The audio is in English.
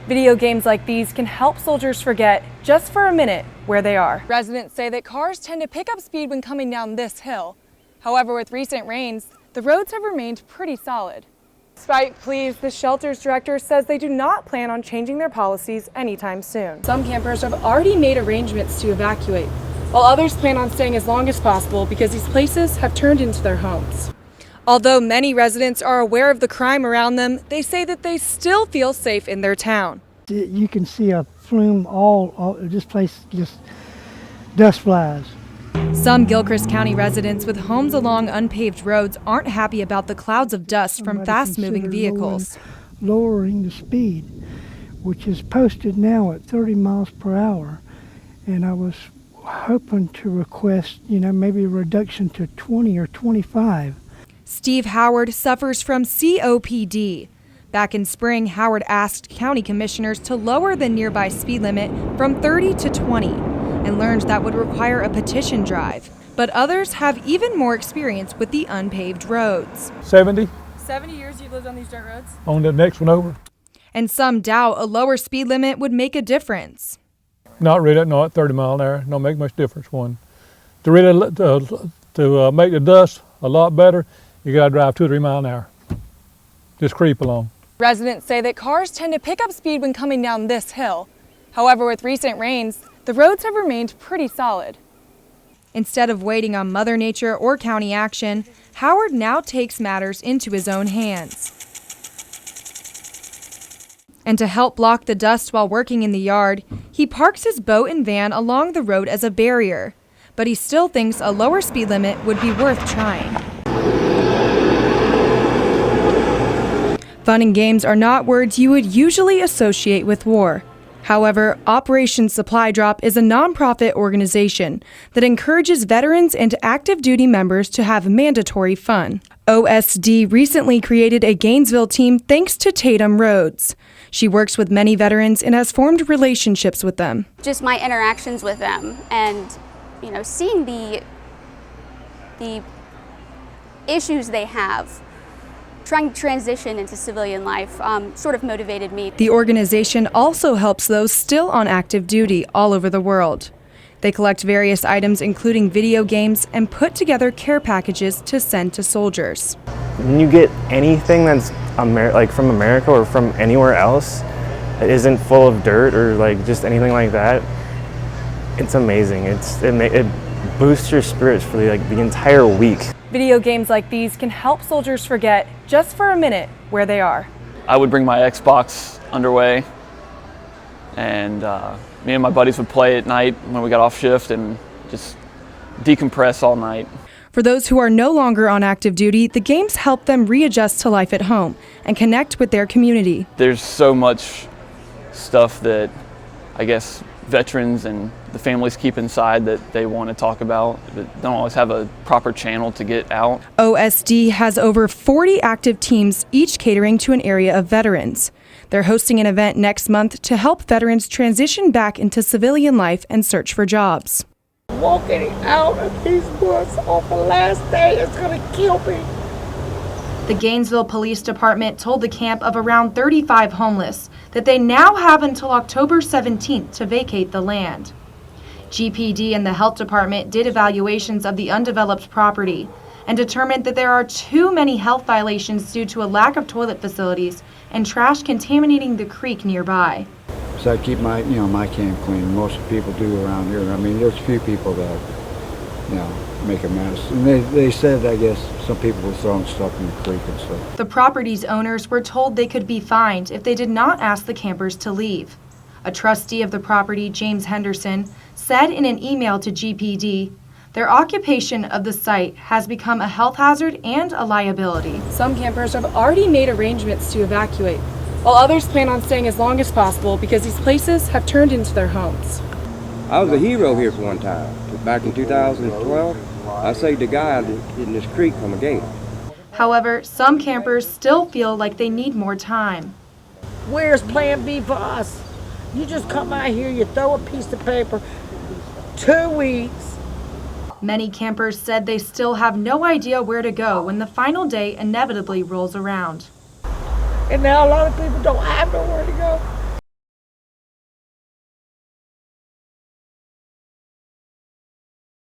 Video games like these can help soldiers forget, just for a minute, where they are. Residents say that cars tend to pick up speed when coming down this hill. However, with recent rains, the roads have remained pretty solid. Despite pleas, the shelter's director says they do not plan on changing their policies anytime soon. Some campers have already made arrangements to evacuate, while others plan on staying as long as possible because these places have turned into their homes. Although many residents are aware of the crime around them, they say that they still feel safe in their town. You can see a flume all this place, just dust flies. Some Gilchrist County residents with homes along unpaved roads aren't happy about the clouds of dust from fast-moving vehicles. Lowering the speed, which is posted now at 30 miles per hour, and I was hoping to request, maybe a reduction to 20 or 25. Steve Howard suffers from COPD. Back in spring, Howard asked county commissioners to lower the nearby speed limit from 30 to 20 and learned that would require a petition drive. But others have even more experience with the unpaved roads. 70 years you've lived on these dirt roads? on the next one over. And some doubt a lower speed limit would make a difference. Not really, no, at 30 mile an hour, don't make much difference. One, to really to make the dust a lot better, you gotta drive 2 or 3 mile an hour. Just creep along. Residents say that cars tend to pick up speed when coming down this hill. However, with recent rains, the roads have remained pretty solid. Instead of waiting on Mother Nature or county action, Howard now takes matters into his own hands. And to help block the dust while working in the yard, he parks his boat and van along the road as a barrier. But he still thinks a lower speed limit would be worth trying. Fun and games are not words you would usually associate with war. However, Operation Supply Drop is a nonprofit organization that encourages veterans and active duty members to have mandatory fun. OSD recently created a Gainesville team thanks to Tatum Rhodes. She works with many veterans and has formed relationships with them. Just my interactions with them and, seeing the issues they have, trying to transition into civilian life sort of motivated me. The organization also helps those still on active duty all over the world. They collect various items including video games and put together care packages to send to soldiers. When you get anything that's from America or from anywhere else that isn't full of dirt or just anything like that, it's amazing. It boosts your spirits for the entire week. Video games like these can help soldiers forget, just for a minute, where they are. I would bring my Xbox underway, and me and my buddies would play at night when we got off shift and just decompress all night. For those who are no longer on active duty, the games help them readjust to life at home and connect with their community. There's so much stuff that I guess veterans and the families keep inside that they want to talk about, but don't always have a proper channel to get out. OSD has over 40 active teams, each catering to an area of veterans. They're hosting an event next month to help veterans transition back into civilian life and search for jobs. Walking out of these woods on the last day is going to kill me. The Gainesville Police Department told the camp of around 35 homeless that they now have until October 17th to vacate the land. GPD and the Health Department did evaluations of the undeveloped property and determined that there are too many health violations due to a lack of toilet facilities and trash contaminating the creek nearby. So I keep my camp clean. Most people do around here. I mean, there's a few people that, make a mess. And they said, I guess, some people were throwing stuff in the creek and stuff. The property's owners were told they could be fined if they did not ask the campers to leave. A trustee of the property, James Henderson, said in an email to GPD, their occupation of the site has become a health hazard and a liability. Some campers have already made arrangements to evacuate, while others plan on staying as long as possible because these places have turned into their homes. I was a hero here for one time. Back in 2012, I saved a guy in this creek from a gator. However, some campers still feel like they need more time. Where's plan B for us? You just come out here, you throw a piece of paper, 2 weeks. Many campers said they still have no idea where to go when the final day inevitably rolls around. And now a lot of people don't have nowhere to go.